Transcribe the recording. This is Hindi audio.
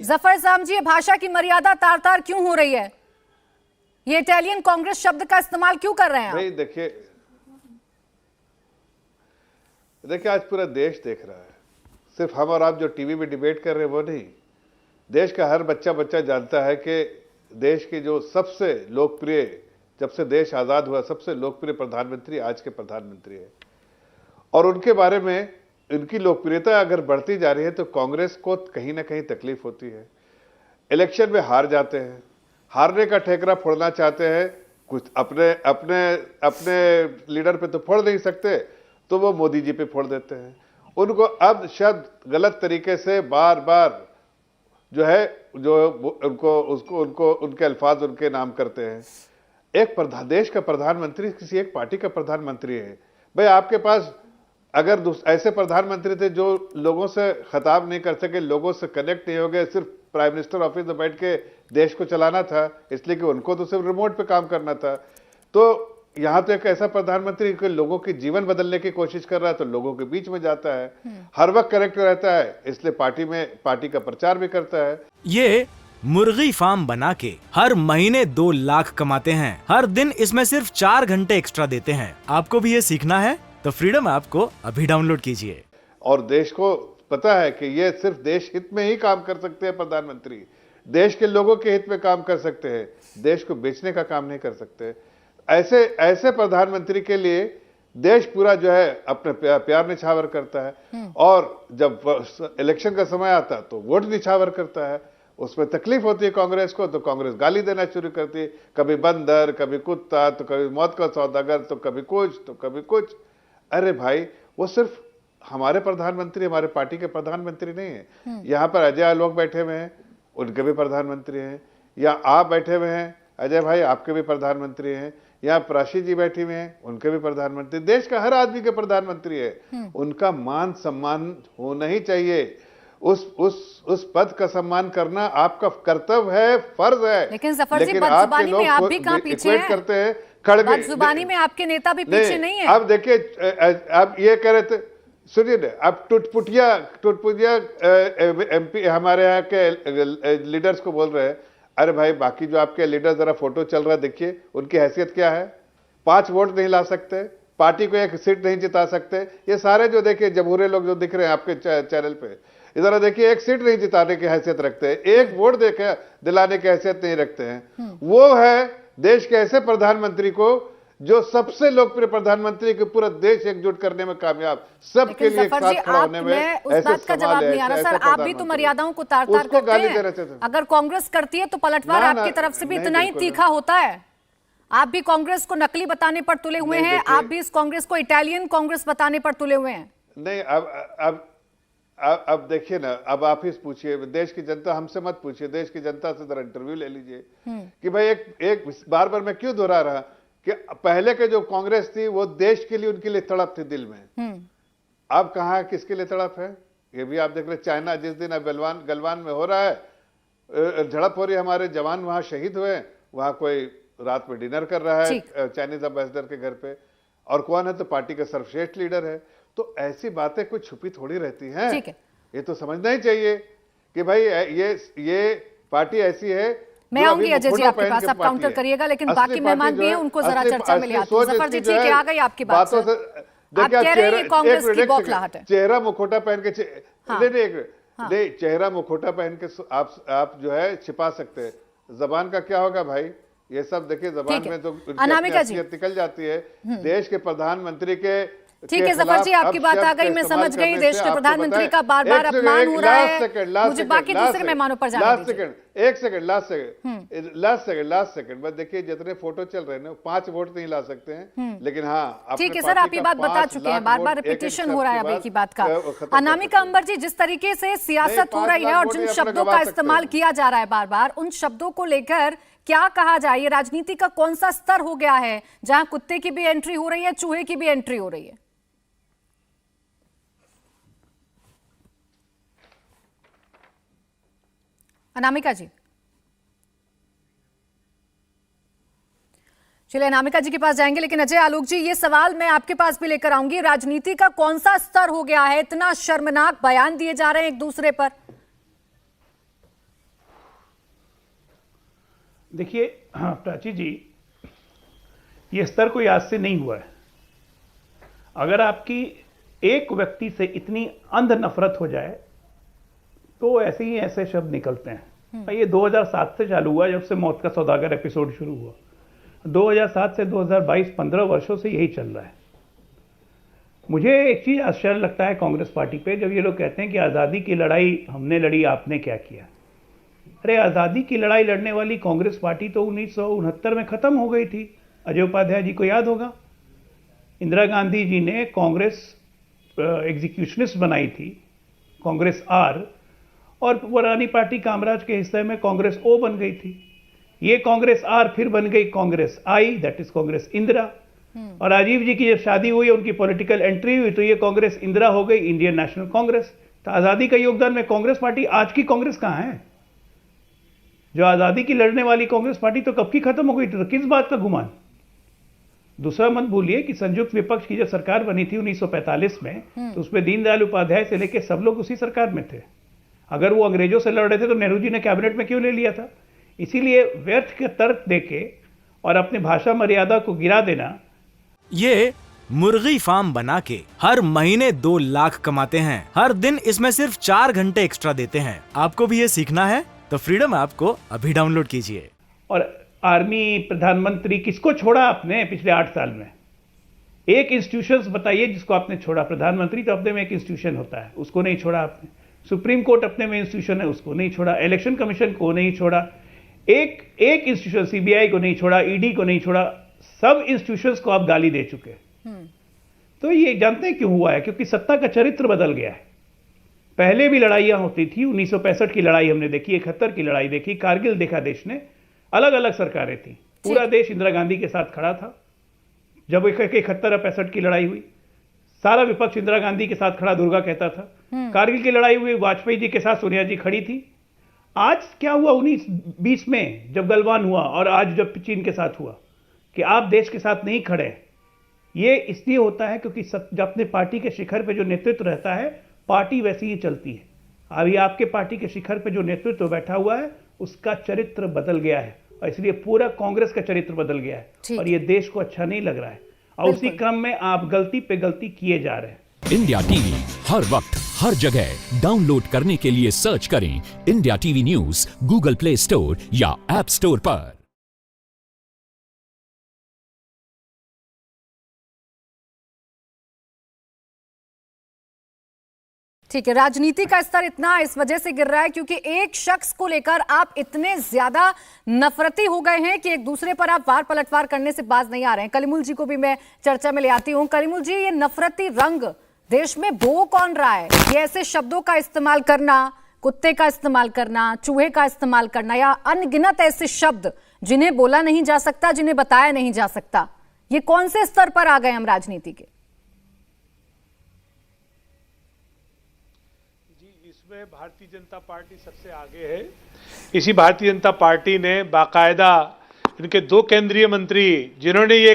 जफर साहब जी, ये भाषा की मर्यादा तार तार क्यों हो रही है? ये इटालियन कांग्रेस शब्द का इस्तेमाल क्यों कर रहे हैं भाई? देखिए देखिए, आज पूरा देश देख रहा है। सिर्फ हम और आप जो टीवी में डिबेट कर रहे हैं वो नहीं, देश का हर बच्चा बच्चा जानता है कि देश की जो सबसे लोकप्रिय, जब से देश आजाद हुआ, सबसे लोकप्रिय प्रधानमंत्री आज के प्रधानमंत्री है। और उनके बारे में, इनकी लोकप्रियता अगर बढ़ती जा रही है तो कांग्रेस को कहीं ना कहीं तकलीफ होती है। इलेक्शन में हार जाते हैं, हारने का ठेकरा फोड़ना चाहते हैं, कुछ अपने अपने अपने लीडर पे तो फोड़ नहीं सकते, तो वो मोदी जी पे फोड़ देते हैं। उनको अब शब्द गलत तरीके से बार बार जो है, जो उनको उनके अल्फाज उनके नाम करते हैं। एक देश का प्रधानमंत्री किसी एक पार्टी का प्रधानमंत्री है। भाई, आपके पास अगर ऐसे प्रधानमंत्री थे जो लोगों से खिताब नहीं कर सके, लोगों से कनेक्ट नहीं हो गए, सिर्फ प्राइम मिनिस्टर ऑफिस में बैठ के देश को चलाना था, इसलिए कि उनको तो सिर्फ रिमोट पे काम करना था। तो यहाँ तो एक ऐसा प्रधानमंत्री कि लोगों के जीवन बदलने की कोशिश कर रहा है, तो लोगों के बीच में जाता है, हर वक्त करेक्ट रहता है, इसलिए पार्टी का प्रचार भी करता है। ये मुर्गी फार्म बना के हर महीने 2 लाख कमाते हैं। हर दिन इसमें सिर्फ 4 घंटे एक्स्ट्रा देते हैं। आपको भी ये सीखना है तो फ्रीडम ऐप को अभी डाउनलोड कीजिए। और देश को पता है कि ये सिर्फ देश हित में ही काम कर सकते हैं प्रधानमंत्री, देश के लोगों के हित में काम कर सकते हैं, देश को बेचने का काम नहीं कर सकते। ऐसे प्रधानमंत्री के लिए देश पूरा जो है अपने प्यार निछावर करता है, और जब इलेक्शन का समय आता है तो वोट निछावर करता है। उसमें तकलीफ होती है कांग्रेस को, तो कांग्रेस गाली देना शुरू करती है, कभी बंदर, कभी कुत्ता, तो कभी मौत का सौदागर, तो कभी कुछ तो कभी कुछ। अरे भाई, वो सिर्फ हमारे प्रधानमंत्री, हमारे पार्टी के प्रधानमंत्री नहीं है। यहाँ पर अजय आलोक बैठे हुए हैं, उनके भी प्रधानमंत्री हैं। या आप बैठे हुए हैं अजय भाई, आपके भी प्रधानमंत्री हैं। यहाँ प्राशी जी बैठी हुए हैं, उनके भी प्रधानमंत्री। देश का हर आदमी के प्रधानमंत्री है। उनका मान सम्मान होना ही चाहिए। उस पद का सम्मान करना आपका कर्तव्य है, फर्ज है। लेकिन जफर जी, बदजुबानी में आप भी कहाँ पीछे हैं? करते हैं, बदजुबानी में आपके नेता भी पीछे नहीं है। अब देखिए, अब ये कह रहे थे, सुनिए ना, अब टुटपुटिया एमपी हमारे यहाँ के लीडर्स को बोल रहे हैं, अरे भाई, बाकी जो आपके लीडर जरा फोटो चल रहा है, देखिए उनकी हैसियत क्या है। 5 वोट नहीं ला सकते, पार्टी को 1 सीट नहीं जिता सकते। ये सारे जो देखिए जमहूरी लोग जो दिख रहे हैं आपके चैनल पे, इधर देखिए 1 सीट नहीं जिताने की हैसियत रखते हैं, 1 वोट देके दिलाने की हैसियत नहीं रखते हैं। वो है देश के ऐसे प्रधानमंत्री को जो सबसे लोकप्रिय प्रधानमंत्री के पूरा देश एकजुट करने में कामयाब, सबके लिए एक साथ खड़ा होने में उस बात का जवाब नहीं आ रहा। सर, आप भी तो मर्यादाओं को तार तार करते हैं। अगर कांग्रेस करती है तो पलटवार आपकी तरफ से भी इतना ही तीखा होता है। आप भी कांग्रेस को नकली बताने पर तुले हुए हैं, आप भी इस कांग्रेस को इटालियन कांग्रेस बताने पर तुले हुए हैं। नहीं, अब देखिए ना, अब आप ही पूछिए, देश की जनता हमसे मत पूछिए, देश की जनता से जरा इंटरव्यू ले लीजिए कि भाई एक बार बार मैं क्यों दोहरा रहा कि पहले के जो कांग्रेस थी वो देश के लिए, उनके लिए तड़प थी दिल में। अब कहाँ किसके लिए तड़प है? ये भी आप देख रहे, चाइना जिस दिन अब गलवान में हो रहा है, झड़प हो रही है, हमारे जवान वहां शहीद हुए, वहां कोई रात में डिनर कर रहा है चाइनीज एम्बेसडर के घर पे, और कौन है? तो पार्टी का सर्वश्रेष्ठ लीडर है। तो ऐसी बातें कुछ छुपी थोड़ी रहती हैं। ये तो समझना ही चाहिए कि भाई ये पार्टी ऐसी है। मैं आऊंगी अजय जी आपके पास, आप काउंटर करिएगा, लेकिन बाकी मेहमान भी हैं, उनको जरा चर्चा में ले आते हैं। जफर जी, ठीक है, आ गई आपकी बात। आप कह रहे हैं कांग्रेस की बौखलाहट है। चेहरा मुखौटा पहन के नहीं, चेहरा मुखौटा पहन के आप जो है छिपा सकते हैं, जबान का क्या होगा भाई? ये सब देखिए, जबान में तो निकल जाती है। देश के प्रधानमंत्री के, ठीक है जफर जी, आपकी बात आ गई, मैं समझ गई। देश के प्रधानमंत्री का बार बार अपमान हो रहा है। मुझे बाकी दूसरे मेहमानों पर जाना दीजिए। लास्ट सेकंड बस देखिए, जितने फोटो चल रहे हैं 5 वोट नहीं ला सकते हैं, लेकिन हाँ, ठीक है सर, आप ये बात बता चुके हैं, बार बार रिपीटेशन हो रहा है अब एक ही बात का। अनामिका अंबर जी, जिस तरीके से सियासत हो रही है और जिन शब्दों का इस्तेमाल किया जा रहा है बार बार, उन शब्दों को लेकर क्या कहा जाए? ये राजनीति का कौन सा स्तर हो गया है जहां कुत्ते की भी एंट्री हो रही है, चूहे की भी एंट्री हो रही है? अनामिका जी, चलिए अनामिका जी के पास जाएंगे, लेकिन अजय आलोक जी, ये सवाल मैं आपके पास भी लेकर आऊंगी। राजनीति का कौन सा स्तर हो गया है? इतना शर्मनाक बयान दिए जा रहे हैं एक दूसरे पर। देखिए प्राची जी, ये स्तर कोई आज से नहीं हुआ है। अगर आपकी एक व्यक्ति से इतनी अंध नफरत हो जाए तो ऐसे ही ऐसे शब्द निकलते हैं। ये 2007 से चालू हुआ, जब से मौत का सौदागर एपिसोड शुरू हुआ। 2007 से 2022 15 वर्षों से यही चल रहा है। मुझे एक चीज आश्चर्य लगता है कांग्रेस पार्टी पे, जब ये लोग कहते हैं कि आज़ादी की लड़ाई हमने लड़ी, आपने क्या किया। अरे आज़ादी की लड़ाई लड़ने वाली कांग्रेस पार्टी तो 1969 में खत्म हो गई थी। अजय उपाध्याय जी को याद होगा, इंदिरा गांधी जी ने कांग्रेस एग्जीक्यूशनिस्ट बनाई थी, कांग्रेस आर, और पुरानी पार्टी कामराज के हिस्से में कांग्रेस ओ बन गई थी। ये कांग्रेस आर फिर बन गई कांग्रेस आई, दैट इज कांग्रेस इंदिरा। और राजीव जी की जब शादी हुई, उनकी पॉलिटिकल एंट्री हुई, तो ये कांग्रेस इंदिरा हो गई, इंडियन नेशनल कांग्रेस। तो आज़ादी का योगदान में कांग्रेस पार्टी, आज की कांग्रेस कहाँ है? जो आज़ादी की लड़ने वाली कांग्रेस पार्टी तो कब की खत्म हो गई थी, तो किस बात का गुमान? दूसरा मत भूलिए कि संयुक्त विपक्ष की जब सरकार बनी थी 1945 में, तो उसमें दीनदयाल उपाध्याय से लेकर सब लोग उसी सरकार में थे। अगर वो अंग्रेजों से लड़ रहे थे तो नेहरू जी ने कैबिनेट में क्यों ले लिया था? इसीलिए व्यर्थ के तर्क देके और अपनी भाषा मर्यादा को गिरा देना। ये मुर्गी फार्म बना के हर महीने 2 लाख कमाते हैं। हर दिन इसमें सिर्फ 4 घंटे एक्स्ट्रा देते हैं। आपको भी ये सीखना है तो फ्रीडम ऐप को अभी डाउनलोड कीजिए। और आर्मी, प्रधानमंत्री, किसको छोड़ा आपने पिछले 8 साल में? एक इंस्टीट्यूशंस बताइए जिसको आपने छोड़ा। प्रधानमंत्री तो अपने में एक इंस्टीट्यूशन होता है, उसको नहीं छोड़ा आपने। सुप्रीम कोर्ट अपने में इंस्टीट्यूशन है, उसको नहीं छोड़ा। इलेक्शन कमीशन को नहीं छोड़ा। एक इंस्टीट्यूशन सीबीआई को नहीं छोड़ा, ईडी को नहीं छोड़ा। सब इंस्टीट्यूशंस को आप गाली दे चुके। तो ये जानते हैं क्यों हुआ है? क्योंकि सत्ता का चरित्र बदल गया है। पहले भी लड़ाइयां होती थी, 1965 की लड़ाई हमने देखी, 71 की लड़ाई देखी, कारगिल देखा देश ने। अलग अलग सरकारें थी, पूरा देश इंदिरा गांधी के साथ खड़ा था। जब 71 और 65 की लड़ाई हुई, सारा विपक्ष इंदिरा गांधी के साथ खड़ा, दुर्गा कहता था। कारगिल की लड़ाई हुई, वाजपेयी जी के साथ सोनिया जी खड़ी थी। आज क्या हुआ 1920 में जब गलवान हुआ, और आज जब चीन के साथ हुआ, कि आप देश के साथ नहीं खड़े। ये इसलिए होता है क्योंकि जब अपने पार्टी के शिखर पे जो नेतृत्व रहता है, पार्टी वैसी ही चलती है। अभी आपके पार्टी के शिखर पे जो नेतृत्व बैठा हुआ है, उसका चरित्र बदल गया है, और इसलिए पूरा कांग्रेस का चरित्र बदल गया है, और ये देश को अच्छा नहीं लग रहा है। और उसी क्रम में आप गलती पे गलती किए जा रहे हैं। इंडिया टीवी हर वक्त हर जगह डाउनलोड करने के लिए सर्च करें India TV news Google play store या ऐप स्टोर पर। ठीक है, राजनीति का स्तर इतना इस वजह से गिर रहा है क्योंकि एक शख्स को लेकर आप इतने ज्यादा नफरती हो गए हैं कि एक दूसरे पर आप वार पलटवार करने से बाज नहीं आ रहे हैं। कलीमुल जी को भी मैं चर्चा में ले आती हूं। कलीमुल जी, ये नफरती रंग देश में बो कौन रहा है? ये ऐसे शब्दों का इस्तेमाल करना, कुत्ते का इस्तेमाल करना, चूहे का इस्तेमाल करना, या अनगिनत ऐसे शब्द जिन्हें बोला नहीं जा सकता, जिन्हें बताया नहीं जा सकता, ये कौन से स्तर पर आ गए हम राजनीति के? इसमें भारतीय जनता पार्टी सबसे आगे है। इसी भारतीय जनता पार्टी ने बाकायदा इनके 2 केंद्रीय मंत्री, जिन्होंने ये